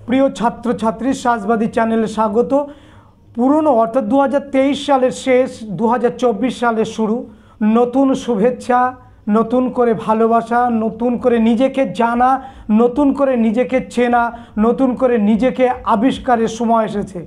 প্রিয় ছাত্রছাত্রী সাজবাদী চ্যানেলে স্বাগত। পুরনো অর্থাৎ 2023 সালের শেষ, 2024 সালের শুরু, নতুন শুভেচ্ছা, নতুন করে ভালোবাসা, নতুন করে নিজেকে জানা, নতুন করে নিজেকে চেনা, নতুন করে নিজেকে আবিষ্কারের সময় এসেছে।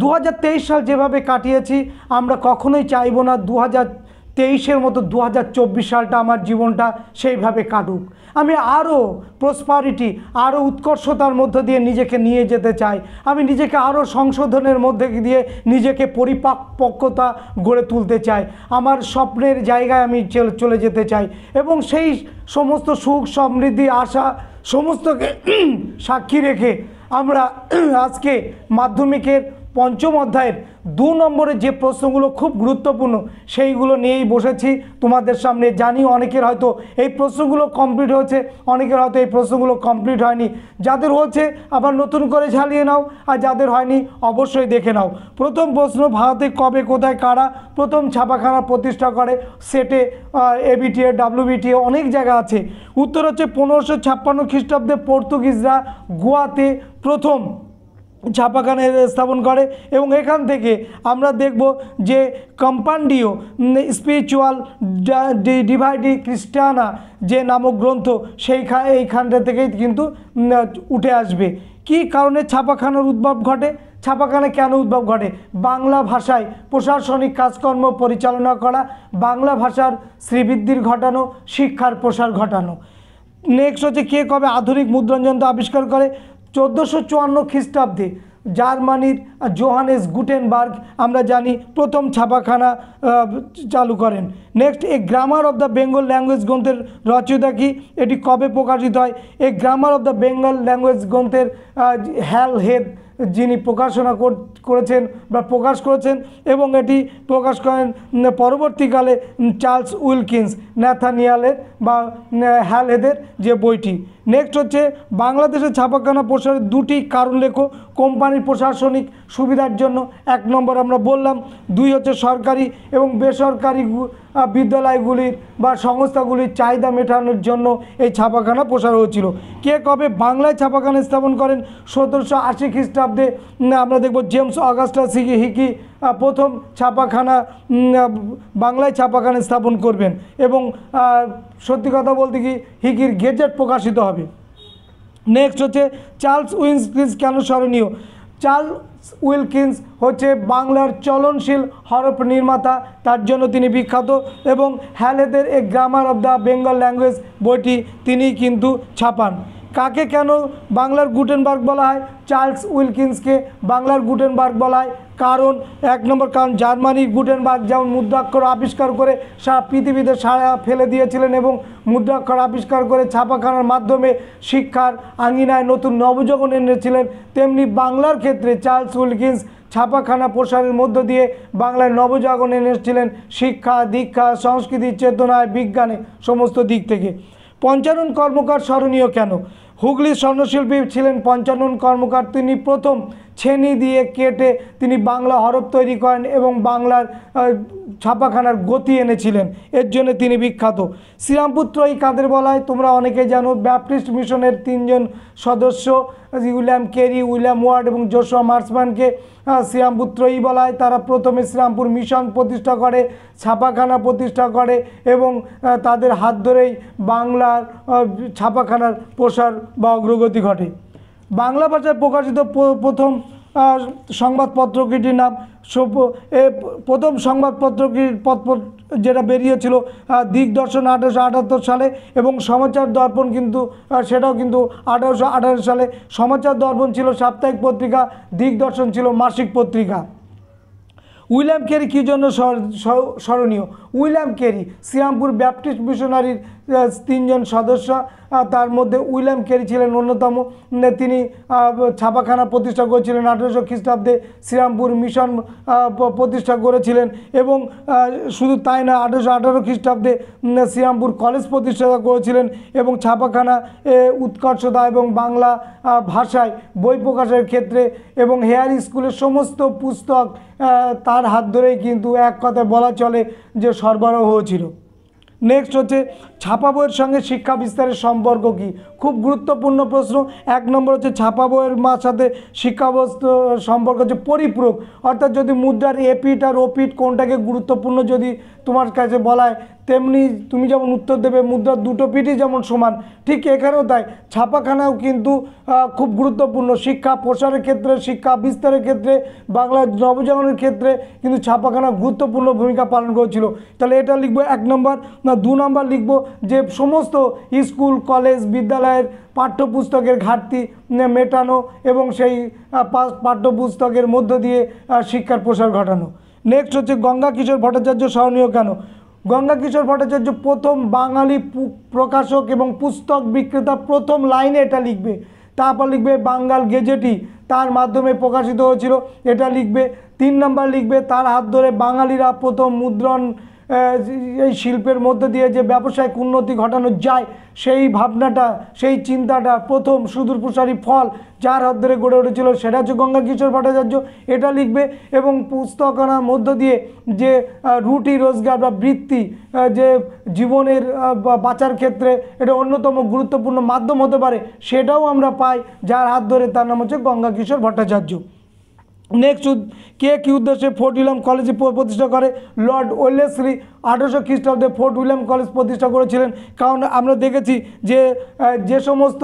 2023 সাল যেভাবে কাটিয়েছি আমরা কখনোই চাইব না 2023-এর মতো 2024 সালটা আমার জীবনটা সেইভাবে কাটুক। আমি আরও প্রসপারিটি, আরও উৎকর্ষতার মধ্য দিয়ে নিজেকে নিয়ে যেতে চাই। আমি নিজেকে আরও সংশোধনের মধ্যে দিয়ে নিজেকে পরিপক্কতা গড়ে তুলতে চাই। আমার স্বপ্নের জায়গায় আমি চলে যেতে চাই এবং সেই সমস্ত সুখ সমৃদ্ধি আশা সমস্তকে সাক্ষী রেখে আমরা আজকে মাধ্যমিকের পঞ্চম অধ্যায়ের 2 নম্বরে যে প্রশ্নগুলো খুব গুরুত্বপূর্ণ সেইগুলো নিয়েই বসেছি তোমাদের সামনে। জানি অনেকের হয়তো এই প্রশ্নগুলো কমপ্লিট হয়েছে, অনেকের হয়তো এই প্রশ্নগুলো কমপ্লিট হয়নি। যাদের হয়েছে আবার নতুন করে ঝালিয়ে নাও, আর যাদের হয়নি অবশ্যই দেখে নাও। প্রথম প্রশ্ন, ভারতে কবে কোথায় কারা প্রথম ছাপাখানা প্রতিষ্ঠা করে? সেটে, এবিটিএ, ডাব্লিউবিটিএ অনেক জায়গা আছে। উত্তর হচ্ছে 1556 খ্রিস্টাব্দে পর্তুগিজরা গোয়াতে প্রথম ছাপাখানা স্থাপন করে এবং এখান থেকে আমরা দেখব যে কম্পান্ডিও স্পিরিচুয়াল ডিভাইডি ক্রিস্টিয়ানা যে নামক গ্রন্থ এইখানটা থেকেই কিন্তু উঠে আসবে। কী কারণে ছাপাখানার উদ্ভব ঘটে? ছাপাখানা কেন উদ্ভব ঘটে? বাংলা ভাষায় প্রশাসনিক কাজকর্ম পরিচালনা করা, বাংলা ভাষার শ্রীবৃদ্ধির ঘটানো, শিক্ষার প্রসার ঘটানো। নেক্সট হচ্ছে কে কবে আধুনিক মুদ্রণযন্ত্র আবিষ্কার করে? 1454 খ্রিস্টাব্দে জার্মানির জোহানেস গুটেনবার্গ আমরা জানি প্রথম ছাপাখানা চালু করেন। Next, a grammar of the Bengal language গ্রন্থের রচয়িতা কি? এটি কবে প্রকাশিত হয়? A grammar of the Bengal language গ্রন্থের হ্যাল হেদ যিনি প্রকাশনা করেছেন বা প্রকাশ করেছেন এবং এটি প্রকাশ করেন পরবর্তীকালে চার্লস উইলকিন্স ন্যাথানিয়ালের বা হ্যাল হেদের যে বইটি। নেক্সট হচ্ছে বাংলাদেশের ছাপাখানা প্রসারের 2টি কারণ লেখো। কোম্পানির প্রশাসনিক সুবিধার জন্য 1 নম্বর আমরা বললাম। 2 হচ্ছে সরকারি এবং বেসরকারি বিদ্যালয়গুলির বা সংস্থাগুলির চাহিদা মেটানোর জন্য এই ছাপাখানা প্রসার হয়েছিল। কে কবে বাংলায় ছাপাখানা স্থাপন করেন? 1780 খ্রিস্টাব্দে আমরা দেখব জেমস অগাস্টাস হিকি প্রথম ছাপাখানা বাংলায় ছাপাখানা স্থাপন করবেন এবং সত্যি কথা বলতে কি হিকির গেজেট প্রকাশিত হবে। নেক্সট হচ্ছে চার্লস উইলকিন্স কেন স্মরণীয়? চার্লস উইলকিন্স হচ্ছে বাংলার চলনশীল হরফ নির্মাতা, তার জন্য তিনি বিখ্যাত এবং হ্যালেদের a grammar of the Bengal language বইটি তিনি কিন্তু ছাপান। কাকে কেন বাংলার গুটেনবার্গ বলা হয়? চার্লস উইলকিন্সকে বাংলার গুটেনবার্গ বলা হয় কারণ 1 নম্বর কারণ জার্মানির গুটেনবার্গ যেমন মুদ্রাক্ষর আবিষ্কার করে সারা পৃথিবীতে সাড়া ফেলে দিয়েছিলেন এবং মুদ্রাক্ষর আবিষ্কার করে ছাপাখানার মাধ্যমে শিক্ষার আঙিনায় নতুন নবযৌবন এনেছিলেন, তেমনি বাংলার ক্ষেত্রে চার্লস উইলকিন্স ছাপাখানা প্রসারের মধ্য দিয়ে বাংলায় নবজাগরণ এনেছিলেন শিক্ষা, দীক্ষা, সংস্কৃতি, চেতনায়, বিজ্ঞানে সমস্ত দিক থেকে। পঞ্চানন কর্মকার স্মরণীয় কেন? হুগলির স্বর্ণশিল্পী ছিলেন পঞ্চানন কর্মকার। তিনি প্রথম ছেনি দিয়ে কেটে তিনি বাংলা হরফ তৈরি করেন এবং বাংলার ছাপাখানার গতি এনেছিলেন, এর জন্য তিনি বিখ্যাত। শ্রীরামপুর ত্রয়ী কাদের বলা হয়? তোমরা অনেকে জানো। ব্যাপটিস্ট মিশনের 3 জন সদস্য উইলিয়াম কেরি, উইলিয়াম ওয়ার্ড এবং জোশুয়া মার্সম্যানকে শ্রীরামপুর ত্রয়ী বলা হয়। তারা প্রথমে শ্রীরামপুর মিশন প্রতিষ্ঠা করে, ছাপাখানা প্রতিষ্ঠা করে এবং তাদের হাত ধরেই বাংলার ছাপাখানার প্রসার বা অগ্রগতি ঘটে। বাংলা ভাষায় প্রকাশিত প্রথম সংবাদপত্রটির নাম প্রথম সংবাদপত্রটির যেটা বেরিয়েছিল দিগদর্শন 1878 সালে এবং সমাচার দর্পণ কিন্তু সেটাও কিন্তু 1818 সালে। সমাচার দর্পণ ছিল সাপ্তাহিক পত্রিকা, দিগদর্শন ছিল মাসিক পত্রিকা। উইলিয়াম কেরি কী জন্য স্মরণীয়? উইলিয়াম কেরি শ্রীরামপুর ব্যাপটিস্ট মিশনারির 3 জন সদস্য, তার মধ্যে উইলিয়াম কেরি ছিলেন অন্যতম। তিনি ছাপাখানা প্রতিষ্ঠা করেছিলেন 1800 খ্রিস্টাব্দে, শ্রীরামপুর মিশন প্রতিষ্ঠা করেছিলেন এবং শুধু তাই না 1818 খ্রিস্টাব্দে শ্রীরামপুর কলেজ প্রতিষ্ঠা করেছিলেন এবং ছাপাখানা উৎকর্ষতা এবং বাংলা ভাষায় বই প্রকাশের ক্ষেত্রে এবং হেয়ার স্কুলের সমস্ত পুস্তক তার হাত ধরেই কিন্তু এক কথায় বলা চলে যে সরবরাহ হয়েছিল। নেক্সট হচ্ছে ছাপা বইয়ের সঙ্গে শিক্ষা বিস্তারের সম্পর্ক কী, খুব গুরুত্বপূর্ণ প্রশ্ন। 1 নম্বর হচ্ছে ছাপা বইয়ের সাথে শিক্ষাবস্তু সম্পর্ক হচ্ছে পরিপূরক, অর্থাৎ যদি মুদ্রার এপিঠ আর ওপিঠ কোনটাকে গুরুত্বপূর্ণ যদি তোমার কাছে বলা হয়, তেমনি তুমি যেমন উত্তর দেবে মুদ্রার দুটো পিঠই যেমন সমান, ঠিক এখানেও তাই ছাপাখানাও কিন্তু খুব গুরুত্বপূর্ণ শিক্ষা প্রসারের ক্ষেত্রে, শিক্ষা বিস্তারের ক্ষেত্রে, বাংলা নবজাগরণের ক্ষেত্রে কিন্তু ছাপাখানা গুরুত্বপূর্ণ ভূমিকা পালন করেছিল। তাহলে এটা লিখবো 1 নম্বর। 2 নম্বর লিখবো যে সমস্ত স্কুল কলেজ বিদ্যালয়ের পাঠ্যপুস্তকের ঘাটতি মেটানো এবং সেই পাঠ্যপুস্তকের মধ্য দিয়ে শিক্ষার প্রসার ঘটানো। নেক্সট হচ্ছে গঙ্গা কিশোর ভট্টাচার্য স্মরণীয় কেন। গঙ্গা কিশোর ভট্টাচার্য প্রথম বাঙালি প্রকাশক এবং পুস্তক বিক্রেতা, প্রথম লাইনে এটা লিখবে। তারপর লিখবে বাঙ্গাল গেজেটি তার মাধ্যমে প্রকাশিত হয়েছিল, এটা লিখবে। 3 নম্বর লিখবে তার হাত ধরে বাঙালিরা প্রথম মুদ্রণ এই শিল্পের মধ্যে দিয়ে যে ব্যবসায়িক উন্নতি ঘটানো যায় সেই ভাবনাটা, সেই চিন্তাটা প্রথম সুদূর প্রসারী ফল যার হাত ধরে গড়ে উঠেছিল সেটা হচ্ছে গঙ্গা কিশোর ভট্টাচার্য, এটা লিখবে। এবং পুস্তকানার মধ্য দিয়ে যে রুটি রোজগার বা বৃত্তি যে জীবনের বাঁচার ক্ষেত্রে এটা অন্যতম গুরুত্বপূর্ণ মাধ্যম হতে পারে, সেটাও আমরা পাই যার হাত ধরে, তার নাম হচ্ছে গঙ্গা কিশোর ভট্টাচার্য। নেক্সট কে কী উদ্দেশ্যে ফোর্ট উইলিয়াম কলেজ প্রতিষ্ঠা করে। লর্ড ওয়েলেসলি 1800 খ্রিস্টাব্দে ফোর্ট উইলিয়াম কলেজ প্রতিষ্ঠা করেছিলেন। কারণ আমরা দেখেছি যে সমস্ত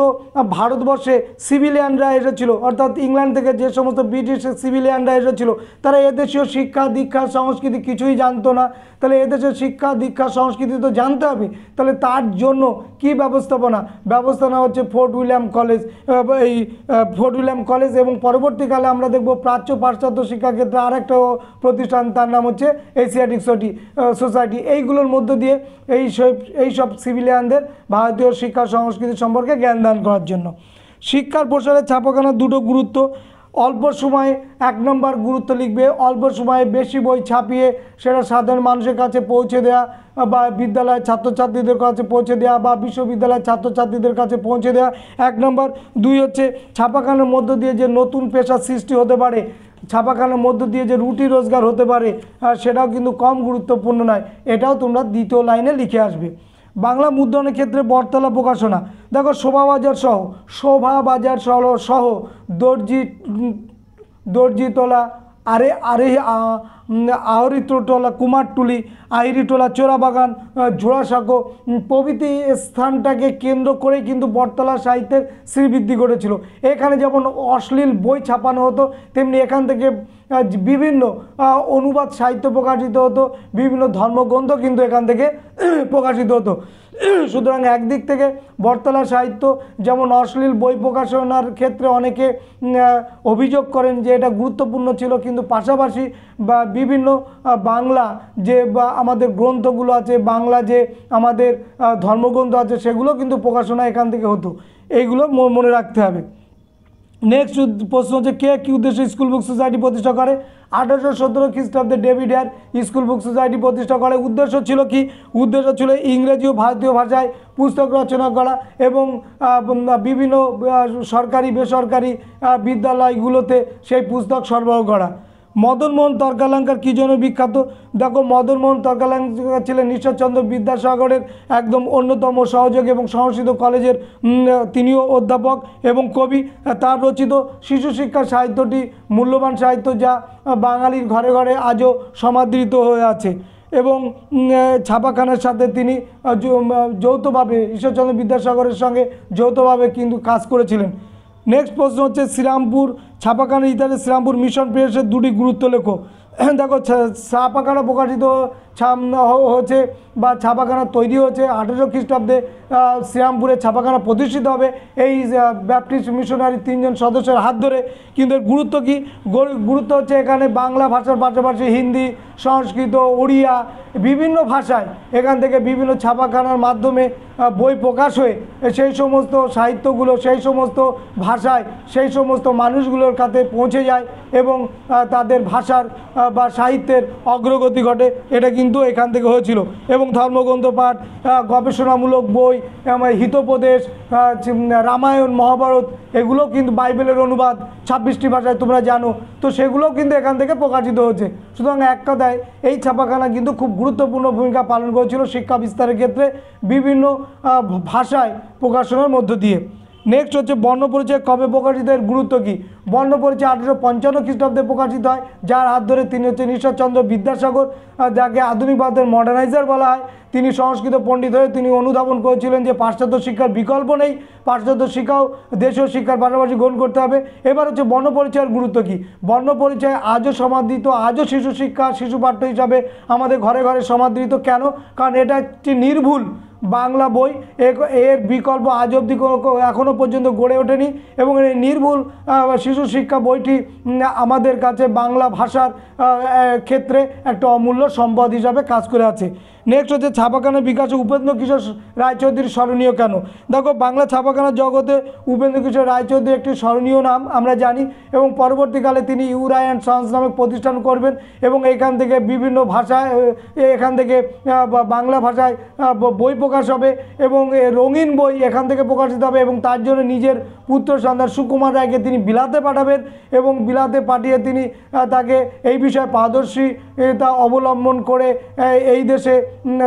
ভারতবর্ষে সিভিলিয়ানরা এসেছিল, অর্থাৎ ইংল্যান্ড থেকে যে সমস্ত ব্রিটিশ সিভিলিয়ানরা এসেছিল, তারা এদেশীয় শিক্ষা দীক্ষা সংস্কৃতি কিছুই জানতো না। তাহলে এদেশের শিক্ষা দীক্ষা সংস্কৃতি তো জানতে হবে, তাহলে তার জন্য কি ব্যবস্থাপনা হচ্ছে ফোর্ট উইলিয়াম কলেজ। এই ফোর্ট উইলিয়াম কলেজ এবং পরবর্তীকালে আমরা দেখব প্রাচ্য পাশ্চাত্য শিক্ষাক্ষেত্রে আরেকটা প্রতিষ্ঠান, তার নাম হচ্ছে এশিয়াটিক সোসাইটি। এইগুলোর মধ্য দিয়ে এই সব সিভিলিয়ানদের ভারতীয় শিক্ষা সংস্কৃতি সম্পর্কে জ্ঞান দান করার জন্য। শিক্ষার প্রসারে ছাপাখানার দুটো গুরুত্ব। অল্প সময়ে 1 নম্বর গুরুত্ব লিখবে, অল্প সময়ে বেশি বই ছাপিয়ে সেটা সাধারণ মানুষের কাছে পৌঁছে দেওয়া বা বিদ্যালয়ের ছাত্রছাত্রীদের কাছে পৌঁছে দেওয়া বা বিশ্ববিদ্যালয়ের ছাত্রছাত্রীদের কাছে পৌঁছে দেওয়া 1 নম্বর। 2 হচ্ছে ছাপাখানার মধ্য দিয়ে যে নতুন পেশার সৃষ্টি হতে পারে, ছাপাখানার মধ্য দিয়ে যে রুটি রোজগার হতে পারে, সেটাও কিন্তু কম গুরুত্বপূর্ণ নয়, এটাও তোমরা দ্বিতীয় লাইনে লিখে আসবে। বাংলা মুদ্রণের ক্ষেত্রে বটতলা প্রকাশনা, দেখো শোভাবাজার সহ দর্জিতলা আহরিতলা কুমারটুলি আহিরিটোলা চোরাবাগান জোড়াসাঁকো প্রভৃতি স্থানটাকে কেন্দ্র করে কিন্তু বটতলা সাহিত্যের শ্রীবৃদ্ধি ঘটেছিল। এখানে যেমন অশ্লীল বই ছাপানো হতো, তেমনি এখান থেকে বিভিন্ন অনুবাদ সাহিত্য প্রকাশিত হতো, বিভিন্ন ধর্মগ্রন্থ কিন্তু এখান থেকে প্রকাশিত হতো। সুতরাং একদিক থেকে বটতলা সাহিত্য যেমন অশ্লীল বই প্রকাশনার ক্ষেত্রে অনেকে অভিযোগ করেন যে এটা গুরুত্বপূর্ণ ছিল, কিন্তু পাশাপাশি বা বিভিন্ন বাংলা যে বা আমাদের গ্রন্থগুলো আছে, বাংলা যে আমাদের ধর্মগ্রন্থ আছে, সেগুলো কিন্তু প্রকাশনা এখান থেকে হতো। এইগুলো মনে রাখতে হবে। নেক্সট প্রশ্ন হচ্ছে কে কী উদ্দেশ্যে স্কুল বুক সোসাইটি প্রতিষ্ঠা করে। 1817 খ্রিস্টাব্দে David Hare school book society প্রতিষ্ঠা করে। উদ্দেশ্য ছিল কি? উদ্দেশ্য ছিল ইংরেজি ও ভারতীয় ভাষায় পুস্তক রচনা করা এবং বিভিন্ন সরকারি বেসরকারি বিদ্যালয়গুলোতে সেই পুস্তক সরবরাহ করা। মদনমোহন তর্কালঙ্কার কী জন্য বিখ্যাত? দেখো, মদনমোহন তর্কালঙ্কার ছিলেন ঈশ্বরচন্দ্র বিদ্যাসাগরের একদম অন্যতম সহযোগী এবং সংস্কৃত কলেজের তিনিও অধ্যাপক এবং কবি। তার রচিত শিশু শিক্ষা সাহিত্যটি মূল্যবান সাহিত্য, যা বাঙালির ঘরে ঘরে আজও সমাদৃত হয়ে আছে এবং ছাপাখানার সাথে তিনি যৌথভাবে ঈশ্বরচন্দ্র বিদ্যাসাগরের সঙ্গে যৌথভাবে কিন্তু কাজ করেছিলেন। নেক্সট প্রশ্ন হচ্ছে শ্রীরামপুর ছাপাখানার ইতিহাসে শ্রীরামপুর মিশন প্রেসের দুটি গুরুত্ব লেখো। দেখো, ছাপাখানা প্রকাশিত হচ্ছে বা ছাপাখানা তৈরি হচ্ছে 1800 খ্রিস্টাব্দে। শ্রীরামপুরে ছাপাখানা প্রতিষ্ঠিত হবে এই ব্যাপটিস্ট মিশনারি 3 জন সদস্যের হাত ধরে। কিন্তু এর গুরুত্ব কী? গুরুত্ব হচ্ছে এখানে বাংলা ভাষার পাশাপাশি হিন্দি, সংস্কৃত, ওড়িয়া বিভিন্ন ভাষায় এখান থেকে বিভিন্ন ছাপাখানার মাধ্যমে বই প্রকাশ হয়ে সেই সমস্ত সাহিত্যগুলো সেই সমস্ত ভাষায় সেই সমস্ত মানুষগুলোর কাছে পৌঁছে যায় এবং তাদের ভাষার বা সাহিত্যের অগ্রগতি ঘটে। এটা কিন্তু কিন্তু এখান থেকে হয়েছিল। এবং ধর্মগ্রন্থ পাঠ, গবেষণামূলক বই, হিতোপদেশ, রামায়ণ, মহাভারত, এগুলো কিন্তু বাইবেলের অনুবাদ 26টি ভাষায় তোমরা জানো, তো সেগুলোও কিন্তু এখান থেকে প্রকাশিত হচ্ছে। সুতরাং এক কথায় এই ছাপাখানা কিন্তু খুব গুরুত্বপূর্ণ ভূমিকা পালন করেছিল শিক্ষা বিস্তারের ক্ষেত্রে বিভিন্ন ভাষায় প্রকাশনার মধ্য দিয়ে। নেক্সট হচ্ছে বর্ণপরিচয় কবে প্রকাশিত, এর গুরুত্ব কী? বর্ণপরিচয় 1855 খ্রিস্টাব্দে প্রকাশিত হয়, যার হাত ধরে তিনি হচ্ছেন ঈশ্বরচন্দ্র বিদ্যাসাগর, যাকে আধুনিক ভারতের মডার্নাইজার বলা হয়। তিনি সংস্কৃত পণ্ডিত হয়ে তিনি অনুধাবন করেছিলেন যে পাশ্চাত্য শিক্ষার বিকল্প নেই, পাশ্চাত্য শিক্ষাও দেশীয় শিক্ষার পাশাপাশি গ্রহণ করতে হবে। এবার হচ্ছে বর্ণপরিচয়ের গুরুত্ব কী? বর্ণপরিচয় আজও সমাদৃত, আজও শিশু শিক্ষা, শিশু পাঠ্য হিসাবে আমাদের ঘরে ঘরে সমাদৃত। কেন? কারণ এটা একটি নির্ভুল বাংলা বই, এর বিকল্প আজ অবধি এখনও পর্যন্ত গড়ে ওঠেনি। এবং এই নির্ভুল শিশু শিক্ষা বইটি আমাদের কাছে বাংলা ভাষার ক্ষেত্রে একটা অমূল্য সম্পদ হিসাবে কাজ করে আছে। নেক্সট হচ্ছে ছাপাখানার বিকাশে উপেন্দ্র কিশোর রায়চৌধুরী স্মরণীয় কেন? দেখো, বাংলা ছাপাখানার জগতে উপেন্দ্র কিশোর রায়চৌধুরী একটি স্মরণীয় নাম আমরা জানি, এবং পরবর্তীকালে তিনি ইউরাই অ্যান্ড সন্স নামে প্রতিষ্ঠান করবেন এবং এখান থেকে বিভিন্ন ভাষায়, এখান থেকে বাংলা ভাষায় বই প্রকাশ হবে এবং রঙিন বই এখান থেকে প্রকাশিত হবে। এবং তার জন্য নিজের পুত্র সন্তান সুকুমার রায়কে তিনি বিলাতে পাঠাবেন এবং বিলাতে পাঠিয়ে তিনি তাকে এই বিষয়ে পারদর্শিতা অবলম্বন করে এই দেশে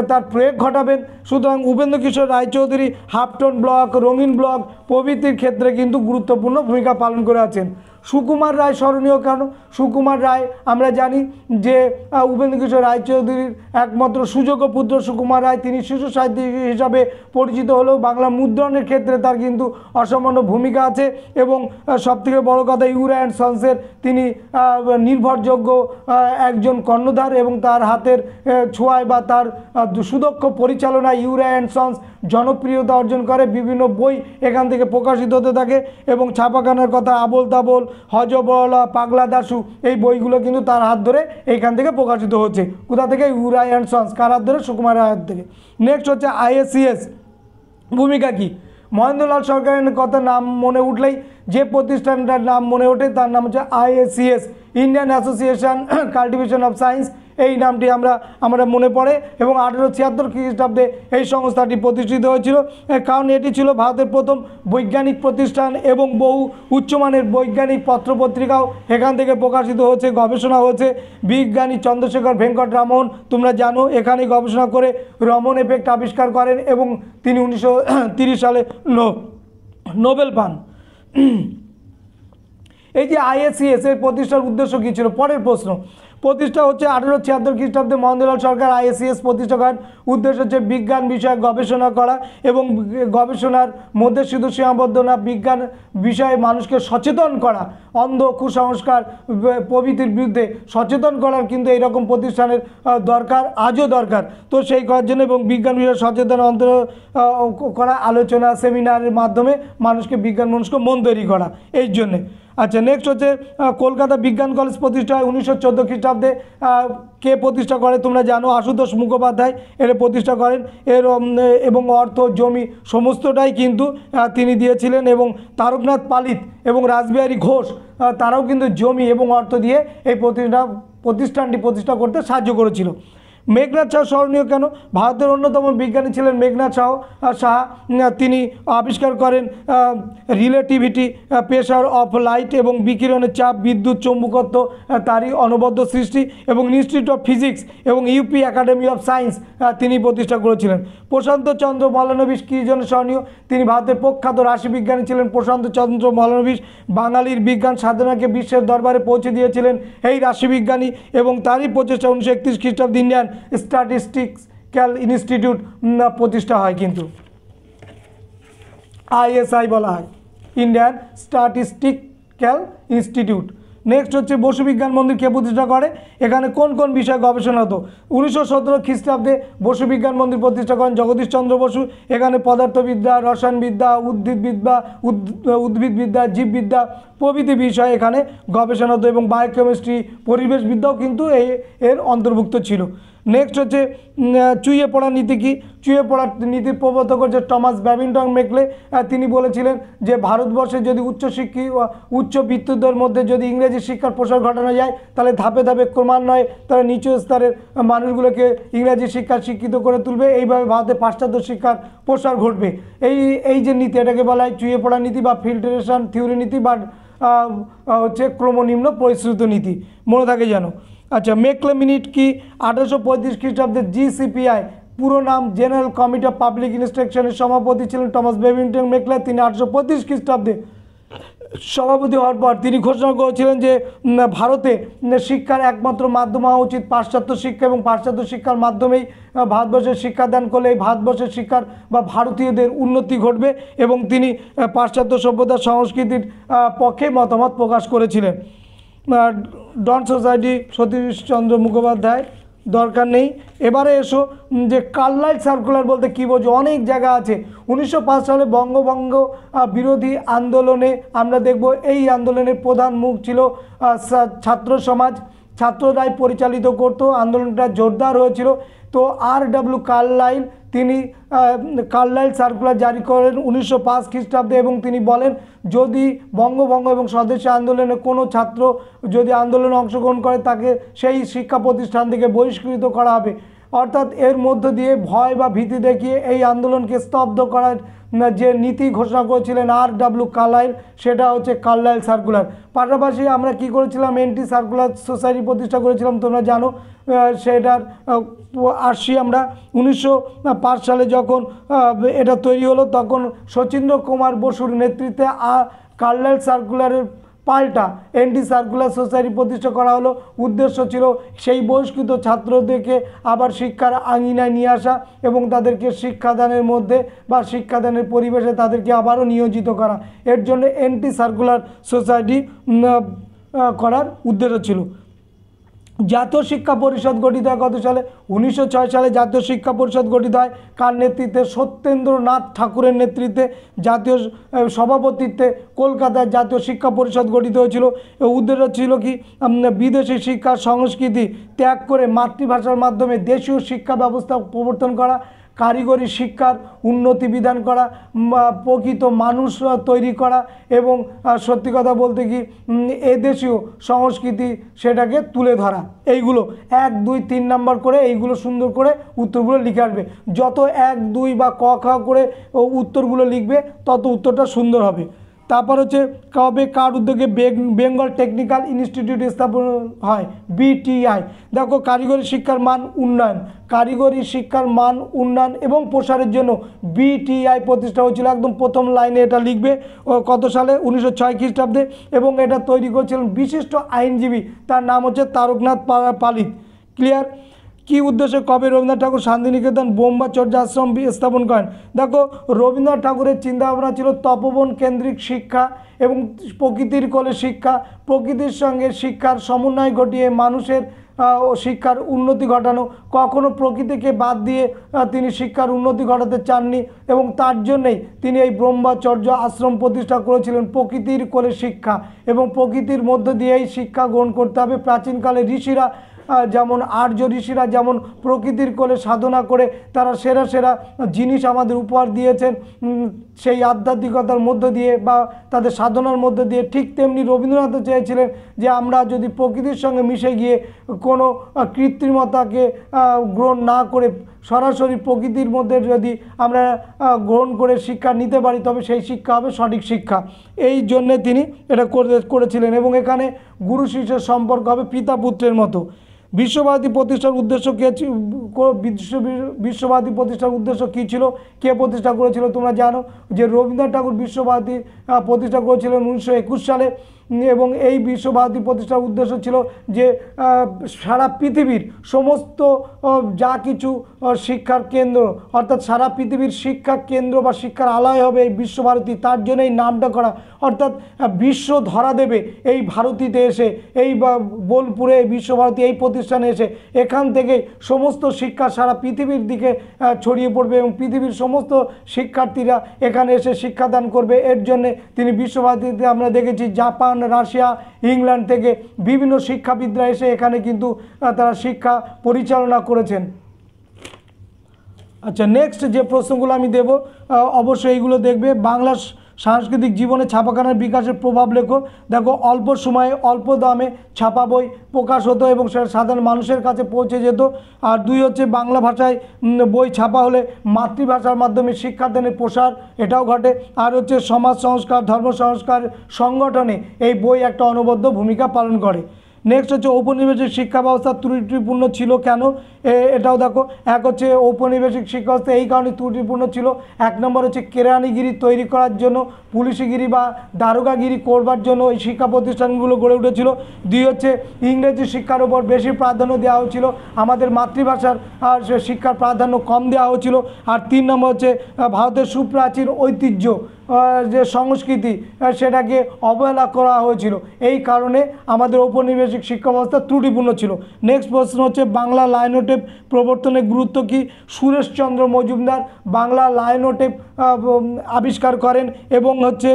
তার প্রয়োগ ঘটাবেন। সুতরাং উপেন্দ্র কিশোর রায়চৌধুরী হাফটন ব্লক, রঙিন ব্লক প্রভৃতির ক্ষেত্রে কিন্তু গুরুত্বপূর্ণ ভূমিকা পালন করে আছেন। সুকুমার রায় স্মরণীয় কেন? সুকুমার রায় আমরা জানি যে উপেন্দ্র কিশোর রায়চৌধুরীর একমাত্র সুযোগ্য পুত্র সুকুমার রায়, তিনি শিশু সাহিত্যিক হিসাবে পরিচিত হলেও বাংলা মুদ্রণের ক্ষেত্রে তার কিন্তু অসামান্য ভূমিকা আছে। এবং সবথেকে বড় কথা, ইউরাই অ্যান্ড সন্সের তিনি নির্ভরযোগ্য একজন কর্ণধার এবং তার হাতের ছোঁয়ায় বা তার সুদক্ষ পরিচালনায় ইউরাই অ্যান্ড সন্স জনপ্রিয়তা অর্জন করে। বিভিন্ন বই এখান থেকে প্রকাশিত হতে থাকে এবং ছাপাখানার কথা আবোল তাবোল, হজবরলা, পাগলা দাশু, এই বইগুলো কিন্তু তার হাত ধরে এইখান থেকে প্রকাশিত হচ্ছে। কোথা থেকে? ইউরাই অ্যান্ড সন্স। কার হাত ধরে? সুকুমার রায়ের হাত থেকে। নেক্সট হচ্ছে আইএসসিএস ভূমিকা কী? মহেন্দ্রলাল সরকারের কথা নাম মনে উঠলেই যে প্রতিষ্ঠানটার নাম মনে ওঠে তার নাম হচ্ছে ISCS, Indian association cultivation of science. এই নামটি আমরা মনে পড়ে এবং 1876 খ্রিস্টাব্দে এই সংস্থাটি প্রতিষ্ঠিত হয়েছিল, কারণ এটি ছিল ভারতের প্রথম বৈজ্ঞানিক প্রতিষ্ঠান এবং বহু উচ্চমানের বৈজ্ঞানিক পত্রপত্রিকাও এখান থেকে প্রকাশিত হয়েছে, গবেষণা হয়েছে। বিজ্ঞানী চন্দ্রশেখর ভেঙ্কট রামন, তোমরা জানো, এখানে গবেষণা করে রমন এফেক্ট আবিষ্কার করেন এবং তিনি 1930 সালে নোবেল পান। এই যে আইএসসিএস এর প্রতিষ্ঠার উদ্দেশ্য কী ছিল? পরের প্রশ্ন। প্রতিষ্ঠা হচ্ছে 1876 খ্রিস্টাব্দে মহেন্দ্রলাল সরকার আইএসসিএস প্রতিষ্ঠা করেন। উদ্দেশ্য হচ্ছে বিজ্ঞান বিষয়ে গবেষণা করা এবং গবেষণার মধ্যে শুধু সীমাবদ্ধ না, বিজ্ঞান বিষয়ে মানুষকে সচেতন করা, অন্ধ কুসংস্কার প্রভৃতির বিরুদ্ধে সচেতন করার কিন্তু এইরকম প্রতিষ্ঠানের দরকার, আজও দরকার। তো সেই করার জন্য এবং বিজ্ঞান বিষয়ে সচেতন অন্তর করা, আলোচনা সেমিনারের মাধ্যমে মানুষকে বিজ্ঞান মনস্ক মন তৈরি করা, এই জন্যে। আচ্ছা, নেক্সট হচ্ছে কলকাতা বিজ্ঞান কলেজ প্রতিষ্ঠা হয় 1914 খ্রিস্টাব্দে। কে প্রতিষ্ঠা করে তোমরা জানো? আশুতোষ মুখোপাধ্যায় এর প্রতিষ্ঠা করেন। এবং অর্থ, জমি সমস্তটাই কিন্তু তিনি দিয়েছিলেন এবং তারকনাথ পালিত এবং রাসবিহারী ঘোষ তারাও কিন্তু জমি এবং অর্থ দিয়ে এই প্রতিষ্ঠানটি প্রতিষ্ঠা করতে সাহায্য করেছিল। মেঘনাথ সাহা স্মরণীয় কেন? ভারতের অন্যতম বিজ্ঞানী ছিলেন মেঘনাথ সাহা। তিনি আবিষ্কার করেন রিলেটিভিটি, প্রেসার অফ লাইট এবং বিকিরণের চাপ, বিদ্যুৎ চৌম্বকত্ব তারই অনবদ্য সৃষ্টি এবং ইনস্টিটিউট অফ ফিজিক্স এবং ইউপি একাডেমি অফ সায়েন্স তিনি প্রতিষ্ঠা করেছিলেন। প্রশান্ত চন্দ্র মহলানবিশ কী জন্য স্মরণীয়? তিনি ভারতের প্রখ্যাত রাশিবিজ্ঞানী ছিলেন। প্রশান্ত চন্দ্র মহলানবিশ বাঙালির বিজ্ঞান সাধনাকে বিশ্বের দরবারে পৌঁছে দিয়েছিলেন এই রাশিবিজ্ঞানী এবং তারই প্রচেষ্টা 1931 খ্রিস্টাব্দে ইন্ডিয়ান স্ট্যাটিস্টিক্যাল ইনস্টিটিউট প্রতিষ্ঠা হয়। কিন্তু আইএসআই বলা হয়, ইন্ডিয়ান স্ট্যাটিস্টিক্যাল ইনস্টিটিউট। নেক্সট হচ্ছে বসু বিজ্ঞান মন্দির কে প্রতিষ্ঠা করে? এখানে কোন কোন বিষয়ে গবেষণা হতো? 1917 খ্রিস্টাব্দে বসু বিজ্ঞান মন্দির প্রতিষ্ঠা করেন জগদীশ চন্দ্র বসু। এখানে পদার্থবিদ্যা, রসায়নবিদ্যা, উদ্ভিদবিদ্যা, জীববিদ্যা প্রভৃতি বিষয়ে এখানে গবেষণা হতো এবং বায়োকেমিস্ট্রি, পরিবেশবিদ্যাও কিন্তু এর অন্তর্ভুক্ত ছিল। নেক্সট হচ্ছে চুইয়ে পড়া নীতি কি? চুইয়ে পড়ার নীতির প্রবর্তক হচ্ছে টমাস ব্যাবিংটন মেকলে। তিনি বলেছিলেন যে ভারতবর্ষে যদি উচ্চবিত্তদের মধ্যে যদি ইংরেজি শিক্ষার প্রসার ঘটানো যায় তাহলে ধাপে ধাপে ক্রমান্বয়ে তারা নিচু স্তরের মানুষগুলোকে ইংরেজি শিক্ষা শিক্ষিত করে তুলবে, এইভাবে ভারতে পাশ্চাত্য শিক্ষার প্রসার ঘটবে। এই যে নীতি এটাকে বলা হয় চুইয়ে পড়া নীতি বা ফিল্টারেশন থিওরি নীতি বা হচ্ছে ক্রমনিম্ন পরিশ্রুত নীতি, মনে থাকে যেন। আচ্ছা, মেকলে মিনিট কি? 1835 খ্রিস্টাব্দে জিসিপিআই পুরো নাম জেনারেল কমিটি অফ পাবলিক ইনস্ট্রাকশনের সভাপতি ছিলেন টমাস ব্যাবিংটন মেকলে। তিনি 1835 খ্রিস্টাব্দে সভাপতি হওয়ার পর তিনি ঘোষণা করেছিলেন যে ভারতে শিক্ষার একমাত্র মাধ্যম হওয়া উচিত পাশ্চাত্য শিক্ষা, এবং পাশ্চাত্য শিক্ষার মাধ্যমেই ভারতবর্ষের শিক্ষাদান করলে এই ভারতবর্ষের শিক্ষার বা ভারতীয়দের উন্নতি ঘটবে, এবং তিনি পাশ্চাত্য সভ্যতা সংস্কৃতির পক্ষে মতামত প্রকাশ করেছিলেন। ডন সোসাইটি সতীশচন্দ্র মুখোপাধ্যায়, দরকার নেই। এবারে এসো যে কার্লাইল সার্কুলার বলতে কী বোঝো? অনেক জায়গা আছে। 1905 সালে বঙ্গভঙ্গ বিরোধী আন্দোলনে আমরা দেখব এই আন্দোলনের প্রধান মুখ ছিল ছাত্র সমাজ, ছাত্ররাই পরিচালিত করতো, আন্দোলনটা জোরদার হয়েছিল। তো R.W. কার্লাইল তিনি কার্লাইল সার্কুলার জারি করেন 1905 খ্রিস্টাব্দে, এবং তিনি বলেন যদি বঙ্গভঙ্গ এবং স্বদেশী আন্দোলনে কোনো ছাত্র যদি আন্দোলনে অংশগ্রহণ করে তাকে সেই শিক্ষা প্রতিষ্ঠান থেকে বহিষ্কৃত করা হবে। অর্থাৎ এর মধ্য দিয়ে ভয় বা ভীতি দেখিয়ে এই আন্দোলনকে স্তব্ধ করার যে নীতি ঘোষণা করেছিলেন R.W. কার্লাইল, সেটা হচ্ছে কার্লাইল সার্কুলার। পাশাপাশি আমরা কি করেছিলাম? অ্যান্টি সার্কুলার সোসাইটি প্রতিষ্ঠা করেছিলাম, তোমরা জানো। সেটার আসছি আমরা 1905 সালে যখন এটা তৈরি হলো তখন শচীন্দ্র কুমার বসুর নেতৃত্বে কার্লাইল সার্কুলারের পাল্টা অ্যান্টি সার্কুলার সোসাইটি প্রতিষ্ঠা করা হলো। উদ্দেশ্য ছিল সেই বহিষ্কৃত ছাত্রদেরকে আবার শিক্ষার আঙিনায় নিয়ে আসা এবং তাদেরকে শিক্ষাদানের মধ্যে বা শিক্ষাদানের পরিবেশে তাদেরকে আবারও নিয়োজিত করা। এর জন্য অ্যান্টি সার্কুলার সোসাইটি করার উদ্দেশ্য ছিল। জাতীয় শিক্ষা পরিষদ গঠিত হয় কত সালে? 1906 সালে জাতীয় শিক্ষা পরিষদ গঠিত হয়। কার নেতৃত্বে? সত্যেন্দ্রনাথ ঠাকুরের নেতৃত্বে, জাতীয় সভাপতিত্বে কলকাতায় জাতীয় শিক্ষা পরিষদ গঠিত হয়েছিল। উদ্দেশ্য ছিল কি? বিদেশি শিক্ষা সংস্কৃতি ত্যাগ করে মাতৃভাষার মাধ্যমে দেশীয় শিক্ষা ব্যবস্থা প্রবর্তন করা, কারিগরি শিক্ষার উন্নতি বিধান করা, প্রকৃত মানুষ তৈরি করা, এবং সত্যি কথা বলতে কি এদেশীয় সংস্কৃতি সেটাকে তুলে ধরা। এইগুলো 1, 2, 3 নাম্বার করে এইগুলো সুন্দর করে উত্তরগুলো লিখে আসবে। যত 1, 2 বা ক খ করে উত্তরগুলো লিখবে তত উত্তরটা সুন্দর হবে। তারপর হচ্ছে কবে কার উদ্যোগে বেঙ্গল টেকনিক্যাল ইনস্টিটিউট স্থাপন হয়? BTI। দেখো, কারিগরি শিক্ষার মান উন্নয়ন, কারিগরি শিক্ষার মান উন্নয়ন এবং প্রসারের জন্য BTI প্রতিষ্ঠা হয়েছিল। একদম প্রথম লাইনে এটা লিখবে। কত সালে? 1906 খ্রিস্টাব্দে। এবং এটা তৈরি করেছিলেন বিশিষ্ট আইনজীবী, তার নাম হচ্ছে তারকনাথ পালিত। ক্লিয়ার? কী উদ্দেশ্যে কবে রবীন্দ্রনাথ ঠাকুর শান্তিনিকেতন ব্রহ্মচর্য আশ্রম স্থাপন করেন? দেখো, রবীন্দ্রনাথ ঠাকুরের চিন্তাভাবনা ছিল তপবন কেন্দ্রিক শিক্ষা এবং প্রকৃতির কোলে শিক্ষা, প্রকৃতির সঙ্গে শিক্ষার সমন্বয় ঘটিয়ে মানুষের শিক্ষার উন্নতি ঘটানো। কখনো প্রকৃতিকে বাদ দিয়ে তিনি শিক্ষার উন্নতি ঘটাতে চাননি, এবং তার জন্যেই তিনি এই ব্রহ্মচর্য আশ্রম প্রতিষ্ঠা করেছিলেন। প্রকৃতির কোলে শিক্ষা এবং প্রকৃতির মধ্য দিয়েই শিক্ষা গ্রহণ করতে হবে। প্রাচীনকালে ঋষিরা যেমন আর্য ঋষিরা যেমন প্রকৃতির কোলে সাধনা করে তারা সেরা সেরা জিনিস আমাদের উপহার দিয়েছেন সেই আধ্যাত্মিকতার মধ্য দিয়ে বা তাদের সাধনার মধ্য দিয়ে, ঠিক তেমনি রবীন্দ্রনাথও চেয়েছিলেন যে আমরা যদি প্রকৃতির সঙ্গে মিশে গিয়ে কোনো কৃত্রিমতাকে গ্রহণ না করে সরাসরি প্রকৃতির মধ্যে যদি আমরা গ্রহণ করে শিক্ষা নিতে পারি তবে সেই শিক্ষা হবে সঠিক শিক্ষা। এই জন্যে তিনি এটা করেছিলেন। এবং এখানে গুরু শিষ্যের সম্পর্ক হবে পিতা পুত্রের মতো। বিশ্বভারতী প্রতিষ্ঠার উদ্দেশ্য কে? বিশ্বভারতী প্রতিষ্ঠার উদ্দেশ্য কী ছিল? কে প্রতিষ্ঠা করেছিল? তোমরা জানো যে রবীন্দ্রনাথ ঠাকুর বিশ্বভারতী প্রতিষ্ঠা করেছিলেন 1921 সালে। এবং এই বিশ্বভারতী প্রতিষ্ঠার উদ্দেশ্য ছিল যে সারা পৃথিবীর সমস্ত যা কিছু শিক্ষার কেন্দ্র, অর্থাৎ সারা পৃথিবীর শিক্ষা কেন্দ্র বা শিক্ষার আলয় হবে এই বিশ্বভারতী। তার জন্য এই নামটা করা, অর্থাৎ বিশ্ব ধরা দেবে এই ভারতীতে এসে, এই বোলপুরে বিশ্বভারতী এই প্রতিষ্ঠানে এসে। এখান থেকেই সমস্ত শিক্ষা সারা পৃথিবীর দিকে ছড়িয়ে পড়বে এবং পৃথিবীর সমস্ত শিক্ষার্থীরা এখানে এসে শিক্ষাদান করবে। এর জন্যে তিনি বিশ্বভারতীতে আমরা দেখেছি জাপান, জাপান, রাশিয়া, ইংল্যান্ড থেকে বিভিন্ন শিক্ষাবিদরা এসে এখানে কিন্তু তারা শিক্ষা পরিচালনা করেছেন। আচ্ছা, নেক্সট যে প্রশ্নগুলো আমি দেব অবশ্যই এইগুলো দেখবে। বাংলা সাংস্কৃতিক জীবনে ছাপাখানার বিকাশের প্রভাব লেখো। দেখো, অল্প সময়ে অল্প দামে ছাপা বই প্রকাশ হতো এবং সেটা সাধারণ মানুষের কাছে পৌঁছে যেত। আর 2 হচ্ছে বাংলা ভাষায় বই ছাপা হলে মাতৃভাষার মাধ্যমে শিক্ষাদানের প্রসার, এটাও ঘটে। আর হচ্ছে সমাজ সংস্কার, ধর্ম সংস্কার সংগঠনে এই বই একটা অনবদ্য ভূমিকা পালন করে। নেক্সট হচ্ছে ঔপনিবেশিক শিক্ষা ব্যবস্থা ত্রুটিপূর্ণ ছিল কেন, এটাও দেখো। এক হচ্ছে ঔপনিবেশিক শিক্ষা ব্যবস্থা এই কারণে ত্রুটিপূর্ণ ছিল। 1 নম্বর হচ্ছে কেরানিগিরি তৈরি করার জন্য, পুলিশগিরি বা দারোগাগিরি করবার জন্য এই শিক্ষা প্রতিষ্ঠানগুলো গড়ে উঠেছিল। 2 হচ্ছে ইংরেজি শিক্ষার উপর বেশি প্রাধান্য দেওয়া হয়েছিল, আমাদের মাতৃভাষার শিক্ষার প্রাধান্য কম দেওয়া হয়েছিল। আর 3 নম্বর হচ্ছে ভারতের সুপ্রাচীন ঐতিহ্য যে সংস্কৃতি সেটাকে অবহেলা করা হয়েছিল, এই কারণে আমাদের ঔপনিবেশিক শিক্ষা ব্যবস্থা ত্রুটিপূর্ণ ছিল। নেক্সট প্রশ্ন হচ্ছে বাংলা লাইনোটেপ প্রবর্তনের গুরুত্ব কী। সুরেশচন্দ্র মজুমদার বাংলা লাইনোটেপ আবিষ্কার করেন এবং হচ্ছে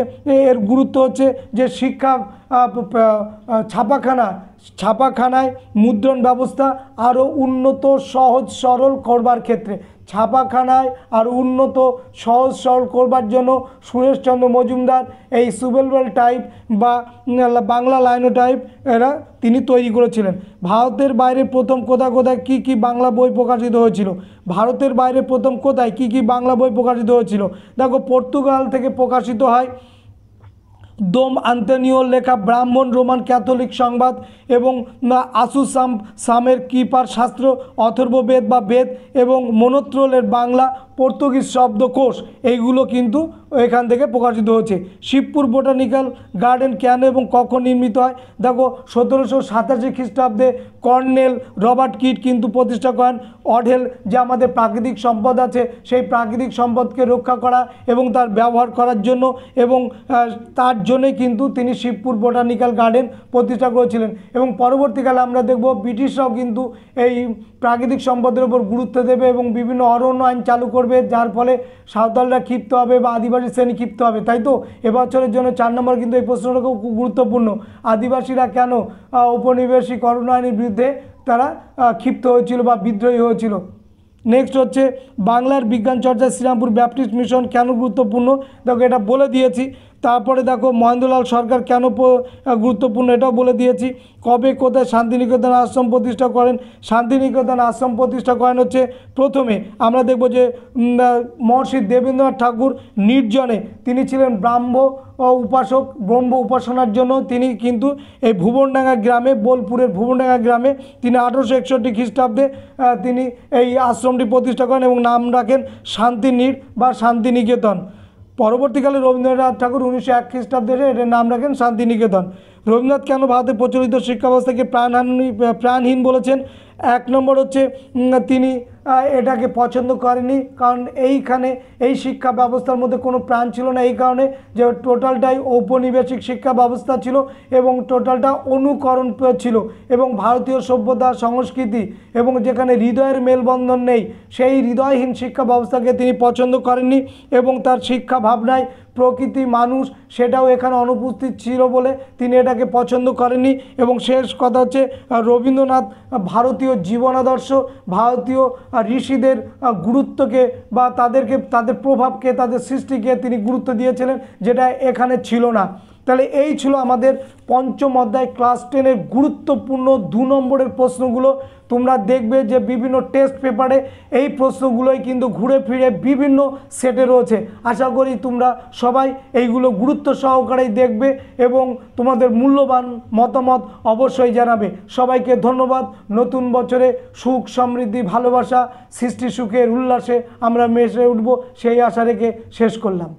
এর গুরুত্ব হচ্ছে যে শিক্ষা ছাপাখানায় মুদ্রণ ব্যবস্থা আরও উন্নত সহজ সরল করবার ক্ষেত্রে, ছাপাখানায় আর উন্নত সহজ সরল করবার জন্য সুরেশচন্দ্র মজুমদার এই সুবেলবেল টাইপ বা বাংলা লাইনোটাইপ তিনি তৈরি করেছিলেন। ভারতের বাইরে প্রথম কোথায় কী বাংলা বই প্রকাশিত হয়েছিল। ভারতের বাইরে প্রথম কোথায় কী বাংলা বই প্রকাশিত হয়েছিল। দেখো, পর্তুগাল থেকে প্রকাশিত হয় দোম আন্তনিওর লেখা ব্রাহ্মণ রোমান ক্যাথলিক সংবাদ এবং আসু সামের কৃপার শাস্ত্র, অথর্ববেদ বা বেদ এবং মনোত্রলের বাংলা পর্তুগিজ শব্দকোষ, এইগুলো কিন্তু এখান থেকে প্রকাশিত হয়েছে। শিবপুর বোটানিক্যাল গার্ডেন কেন এবং কখন নির্মিত হয়। দেখো, 1787 খ্রিস্টাব্দে কর্নেল রবার্ট কিট কিন্তু প্রতিষ্ঠা করেন। অঢেল যে আমাদের প্রাকৃতিক সম্পদ আছে সেই প্রাকৃতিক সম্পদকে রক্ষা করা এবং তার ব্যবহার করার জন্য এবং তার জন্যই কিন্তু তিনি শিবপুর বোটানিক্যাল গার্ডেন প্রতিষ্ঠা করেছিলেন। এবং পরবর্তীকালে আমরা দেখব ব্রিটিশরাও কিন্তু এই প্রাকৃতিক সম্পদের উপর গুরুত্ব দেবে এবং বিভিন্ন অরণ্য আইন চালু করবে, যার ফলে সাঁওতালরা ক্ষিপ্ত হবে বা আদিবাসী শ্রেণী ক্ষিপ্ত হবে। তাই তো এবছরের জন্য 4 নম্বর কিন্তু এই প্রশ্নটা খুব গুরুত্বপূর্ণ। আদিবাসীরা কেন ঔপনিবেশিক অরণ্য আইনের বিরুদ্ধে তারা ক্ষিপ্ত হয়েছিল বা বিদ্রোহী হয়েছিল। নেক্সট হচ্ছে বাংলার বিজ্ঞান চর্চায় শ্রীরামপুর ব্যাপটিস্ট মিশন কেন গুরুত্বপূর্ণ। দেখো, এটা বলে দিয়েছি। তারপরে দেখো, মহেন্দ্রলাল সরকার কেন গুরুত্বপূর্ণ, এটাও বলে দিয়েছি। কবে কোথায় শান্তিনিকেতন আশ্রম প্রতিষ্ঠা করেন। শান্তিনিকেতন আশ্রম প্রতিষ্ঠা করেন হচ্ছে প্রথমে আমরা দেখব যে মহর্ষি দেবেন্দ্রনাথ ঠাকুর নির্জনে, তিনি ছিলেন ব্রাহ্ম উপাসক, ব্রহ্ম উপাসনার জন্য তিনি কিন্তু এই ভুবনডাঙ্গা গ্রামে, বোলপুরের ভুবনডাঙ্গা গ্রামে তিনি 1861 খ্রিস্টাব্দে তিনি এই আশ্রমটি প্রতিষ্ঠা করেন এবং নাম রাখেন শান্তিনীড় বা শান্তিনিকেতন। পরবর্তীকালে রবীন্দ্রনাথ ঠাকুর 1901 খ্রিস্টাব্দে এর নাম রাখেন শান্তিনিকেতন। রবীন্দ্রনাথ কেন ভারতের প্রচলিত শিক্ষা ব্যবস্থাকে প্রাণহীন বলেছেন। 1 নম্বর হচ্ছে তিনি এটাকে পছন্দ করেনি, কারণ এইখানে এই শিক্ষা ব্যবস্থার মধ্যে কোনো প্রাণ ছিল না, এই কারণে যে টোটালটাই ঔপনিবেশিক শিক্ষা ব্যবস্থা ছিল এবং টোটালটা অনুকরণ ছিল এবং ভারতীয় সভ্যতা সংস্কৃতি এবং যেখানে হৃদয়ের মেলবন্ধন নেই সেই হৃদয়হীন শিক্ষা ব্যবস্থাকে তিনি পছন্দ করেননি এবং তার শিক্ষা ভাবনায় প্রকৃতি মানুষ সেটাও এখানে অনুপস্থিত ছিল বলে তিনি এটাকে পছন্দ করেননি। এবং শেষ কথা হচ্ছে রবীন্দ্রনাথ ভারতীয় জীবনাদর্শ, ভারতীয় ঋষিদের গুরুত্বকে বা তাদের প্রভাবকে, তাদের সৃষ্টিকে তিনি গুরুত্ব দিয়েছিলেন, যেটা এখানে ছিল না। তাহলে এই ছিল আমাদের পঞ্চম অধ্যায় ক্লাস 10-এর গুরুত্বপূর্ণ 2 নম্বরের প্রশ্নগুলো। তোমরা দেখবে যে বিভিন্ন টেস্ট পেপারে এই প্রশ্নগুলোই কিন্তু ঘুরে ফিরে বিভিন্ন সেটে রয়েছে। আশা করি তোমরা সবাই এইগুলো গুরুত্ব সহকারেই দেখবে এবং তোমাদের মূল্যবান মতামত অবশ্যই জানাবে। সবাইকে ধন্যবাদ। নতুন বছরে সুখ সমৃদ্ধি ভালোবাসা সৃষ্টি সুখের উল্লাসে আমরা মেশে উঠব সেই আশা রেখে শেষ করলাম।